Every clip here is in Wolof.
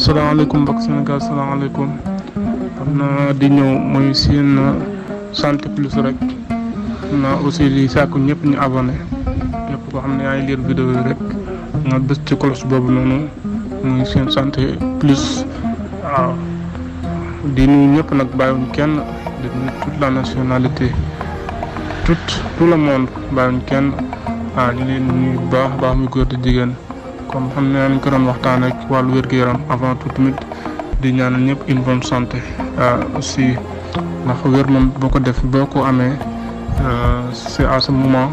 salaamaaleykum mbokk Sénégal salaamaaleykum xam naa di ñëw mooy seen santé plus rek xam naa aussi li sàkku ñëpp ñu abonné ñëpp koo xam ne yaa ngi lire vidéo yi rek nga bës ci cloche boobu noonu muy seen santé plus waaw di nuyu ñëpp nag bàyyiwuñ kenn di nuyu toute la nationalité tout le monde bàyyiwuñ kenn waaw ñu leen nuyu bu baax muy góor di jigéen comme xam ne nañ ko doon waxtaan ak wàllu wér-gu-yaram avant tout tamit di ñaanal ñëpp une bonne santé aussi ndax wér moom boo ko amee c'est à ce moment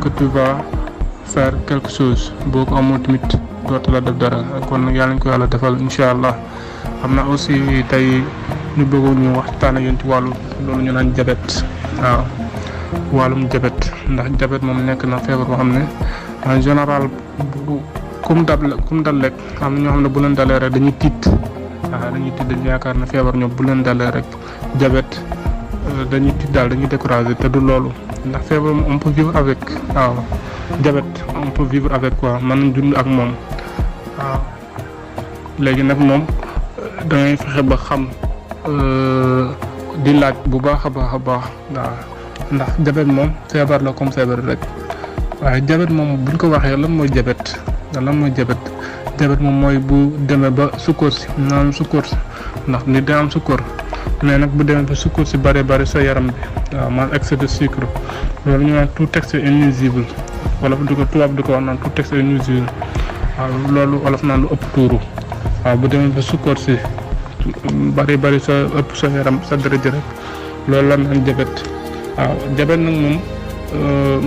que tu vas faire quelque chose boo ko amul tamit dootu la def dara kon nag yàlla ñu ko yàlla defal incha allah xam naa aussi tey ñu bëggoon ñu waxtaan ak yéen ci wàllu loolu ñu naan diabète waaw wàllum diabète ndax diabète moom nekk na feebar boo xam ne en général kum dal rek am na ñoo xam ne bu leen dalee rek dañuy tiit dañu yaakaar ne feebar ñoom bu leen dalee rek diabète dañuy tiit daal dañuy découragé te du loolu ndax feebar on peut vivre avec waaw diabète on peut vivre avec quoi mën nañ dund ak moom waaw léegi nag moom da ngay fexe ba xam di laaj bu baax a baax waaw ndax diabète moom feebar la comme feebar rek waaye diabète moom buñ ko waxee lan mooy diabète diabète moom mooy bu demee ba sukkur si naan sukkur si ndax nit day am sukkur mais nag bu demee ba sukkur si bari sa yaram bi waaw man excès de sucre loolu ñu naan tout excès est nuisible wala tubaab di ko wax naan tout excès est nuisible waaw loolu wolof naan lu ëpp tuuru waaw bu demee ba sukkur si bari sa ëpp sa yaram sa dërëj rek loolu la naan diabète waaw diabète nag moom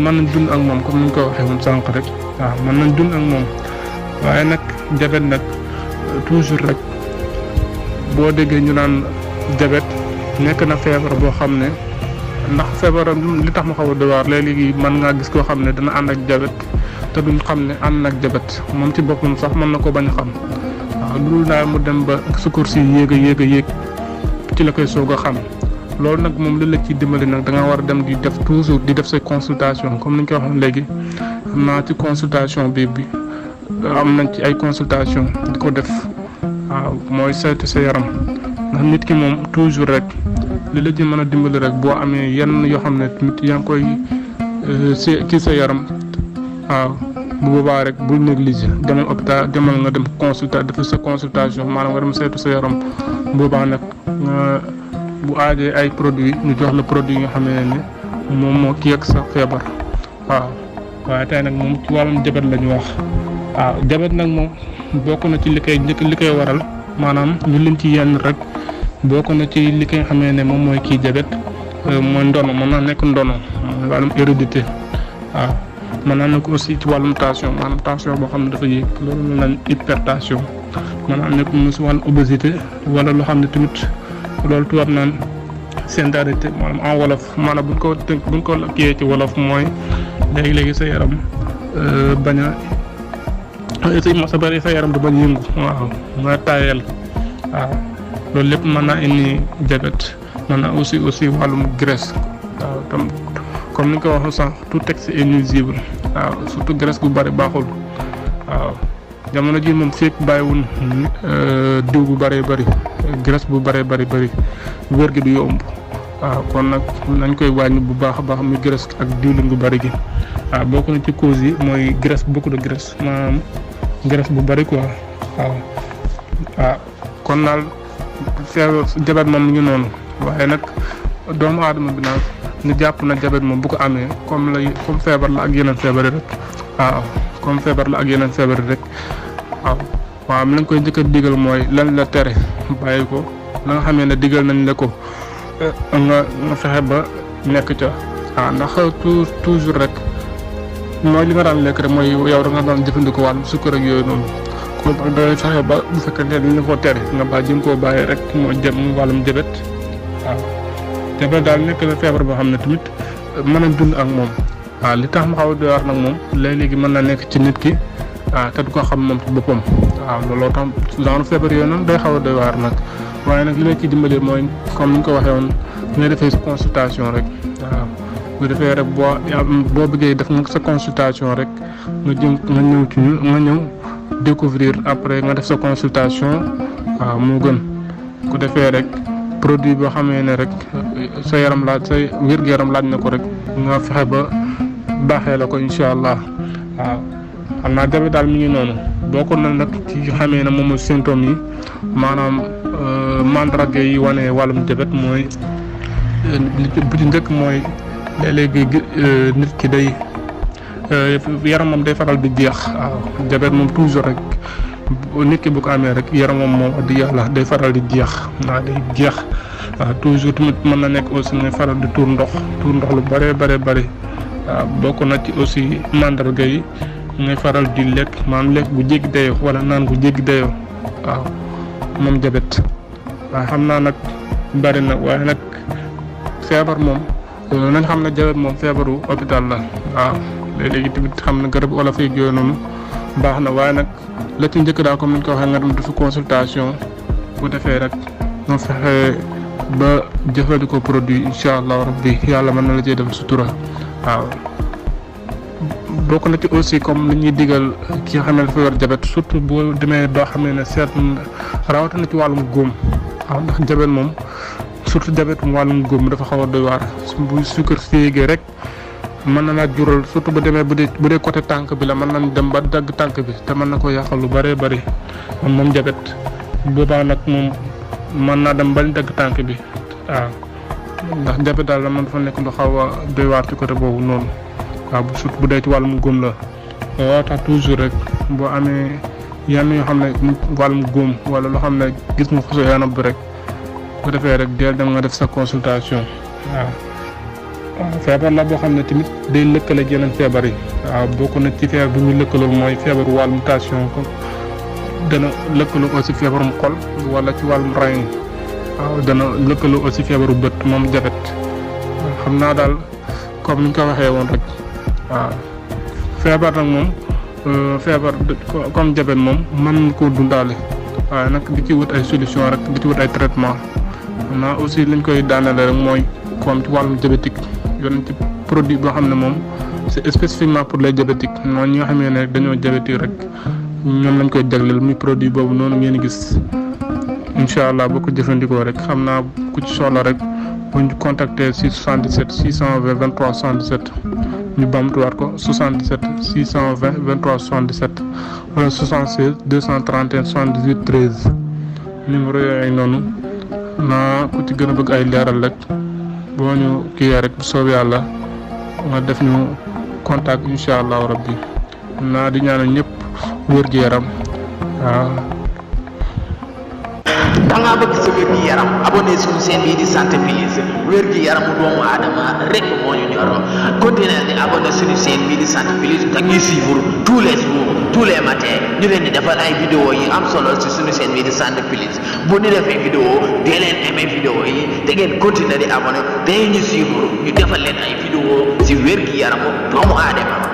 mën nañ dund ak moom comme ni ñu ko waxee woon sànq rek waaw mën nañ dund ak moom waaye nag diabète nag toujours rek boo déggee ñu naan diabète nekk na feebar boo xam ne ndax feebaram li tax ma xaw a doy waar léegi mën ngaa gis koo xam ne dana ànd ak diabète te duñ xam ne ànd ak diabète moom ci boppam sax mën na ko bañ a xam waaw loolu daal mu dem ba sukkur si yéeg ci la koy soog a xam. loolu nag moom li la ciy dimbali nag da nga war a dem di def toujours di def say consultation comme ni ñu ko waxoon léegi xam naa ci consultation bi am nañ ci ay consultation di ko def waaw mooy saytu sa yaram ndax nit ki moom toujours rek li la ci mën a dimbali rek boo amee yenn yoo xam ne tamit yaa ngi koy ci sa yaram waaw bu boobaa rek bul négliger demal hôpital demal nga dem def sa consultation maanaam nga dem saytu sa yaram boobaa nag bu aajee ay produits ñu jox la produit yi nga xam ne moom moo kii ak sa feebar waaw waaye tey nag moom ci wàllum diabète la ñu wax waaw diabète nag moom bokk na ci li koy waral maanaam ñu lim ci yenn rek bokk na ci li koy xamee ne moom mooy kii diabète mooy ndono mën naa nekk ndono wàllum hérédité waaw mën naa nekk aussi ci wàllum tension maanaam tension boo xam ne dafa yéeg loolu la naan hypertension mën naa nekk mu si wàllum obésité wala loo xam ne tamit loolu tubaab naan sédentarité maanaam en wolof maanaam buñ ko kiyee ci wolof mooy léegi sa yaram bañ sa yaram du bañ yëngu waaw nga tayel waaw loolu lépp mën naa indi diabète mën naa aussi wàllum graisse waaw tam comme ni nga ko waxee sànq tout excès est nuisible waaw surtout graisse bu bari baaxul waaw jamono ji moom fekk bàyyiwul diw bu bëree bëri graisse bu bëree bëri wér gi du yomb waaw kon nag nañ koy wàññi bu baax a baax muy graisse ak diwlin bu bëri gi waaw bokk na ci cause yi mooy graisse beaucoup de graisse maanaam graisse bu bëri quoi waaw kon daal feebar diabète moom mi ngi noonu waaye nag doomu aadama bi nag ñu jàpp na diabète moom bu ko amee comme feebar la ak yeneen feebar rek waaw comme feebar la ak yeneen feebar rek waaw mi lañ koy njëkk a digal mooy lan la tere bàyyi ko la nga xamee ne digal nañ la ko nga fexe ba nekk ca waaw ndax toujours rek mooy li nga daan lekk rek mooy yow da nga daan jëfandikoo wàllum sukkar ak yooyu noonu kon da ngay fexe ba bu fekkee ne dañ la ko tere nga ba jëm koo bàyyi rek moo jëm wàllum diabète waaw diabète daal nekk na feebar boo xam ne tamit mën a dund ak moom waaw li tax ma xaw a doy waar nag moom léegi mën na nekk ci nit ki te du ko xam moom ci boppam waaw looloo tax genre feebar yooyu noonu day xaw a doy waar nag waaye nag li la ci dimbali mooy comme ni ñu ko waxee woon nga defee sa consultation rek waaw bu defee rek boo bëggee def sa consultation rek nga ñëw découvrir après nga def sa consultation waaw moo gën ku defee rek produit boo xamee ne rek sa yaram laaj sa wér-gu-yaram laaj na ko rek nga fexe ba baaxee la ko incha allah waaw xam naa diabète daal mi ngi noonu bokk na nag ci xamee ne moom mooy symptômes yi maanaam mandarga yi wane wàllum diabète mooy bu ci njëkk mooy léeg-léegi nit ki day yaramam day faral di jeex waaw diabète moom toujours rek nit ki bu ko amee rek yaramam moom wax dëgg yàlla day faral di jeex waaw day jeex waaw toujours tamit mën na nekk aussi ngay faral di tuur ndox lu bëree bëri waaw bokk na ci aussi mandarga yi ngay faral di lekk maanaam lekk bu jéggi dayoo wala naan bu jéggi dayoo waaw moom diabète waaw xam naa nag bëri na waaye nag feebar moom nañ xam ne diabète moom feebaru hôpital la waaw léegi tamit xam na garab wala fay yooyu noonu baax na waaye nag la ci njëkk daal comme ni ñu ko waxee nga dem defi consultation bu defee rek nga fexe ba jëfandikoo produit incha allah rabbi yàlla mën na la cee def sutura waaw. bokk na ci aussi comme li ñuy digal ki nga xam ne dafa yor diabète surtout boo demee doo xam ne seet rawatina ci wàllum góom waaw ndax diabète moom surtout diabète mu wàllum góom dafa xaw a doy waar bu suukar si yéegee rek. mën na laa jural surtout bu demee bu dee côté tànk bi la mën nañ dem ba dagg tànk bi te mën na ko yàqal lu bëree bëri moom diabète boobaa nag moom mën naa dem bañ dagg tànk bi waaw ndax diabète daal la man dafa nekk lu xaw a doy waar ci côté boobu noonu waaw surtout bu dee ci wàllum góom la waaw tax toujours rek boo amee yenn yoo xam ne wàllum góom wala loo xam ne gis nga ko sa yaram bi rek bu defee rek deel dem nga def sa consultation waaw. feebar la boo xam ne tamit day lëkkale ak yeneen feebar yi waaw bokk na ci feebar bi muy lëkkaloo mooy feebaru wàllum tension ko dana lëkkaloo aussi feebarum xol wala ci wàllum rein waaw dana lëkkaloo aussi feebaru bët moom diabète xam naa daal comme ni ñu ko waxee woon rek waaw feebar nag moom feebar comme diabète moom mën koo dundaale waaye nag di ci wut ay solution rek di ci wut ay traitement xam naa aussi liñ koy daanale rek mooy comme ci wàllum diabétique yoon ci produit boo xam ne moom c'est spécifiquement pour les diabétiques noonu ñi nga xamee ne dañoo diabétique rek ñoom lañ koy jagleel muy produit boobu noonu ngeen gis incha allah boo ko jëfandikoo rek xam naa ku ci soxla rek bu ñu contacter si 77 620 23 77 ñu bamtuwaat ko 77 620 23 77 wala 76 231 78 13 numéro yooyu noonu naa ku ci gën a bëgg ay leeral rek. boo ñu kii rek bu soobee yàlla nga def ñu contact incha allahu rabbi naa di ñaanal ñëpp wér-gu-yaram waaw. da ngaa bëgg sa wér-gu-yaram abonné suñu chaîne bii di Santé Plus wér-gu-yaramu doomu aadama rek moo ñu ñor continuer di abonné suñu chaîne bii di Santé Plus te ñuy suivre tous les jours tous les matins ñu leen di defal ay vidéo yi am solo si suñu chaîne bii di Santé Plus bu ñu defee vidéo dee leen aimé vidéo yi te ngeen continuer di abonné te ñu suivre ñu defal leen ay vidéo si wér-gu-yaramu doomu aadama.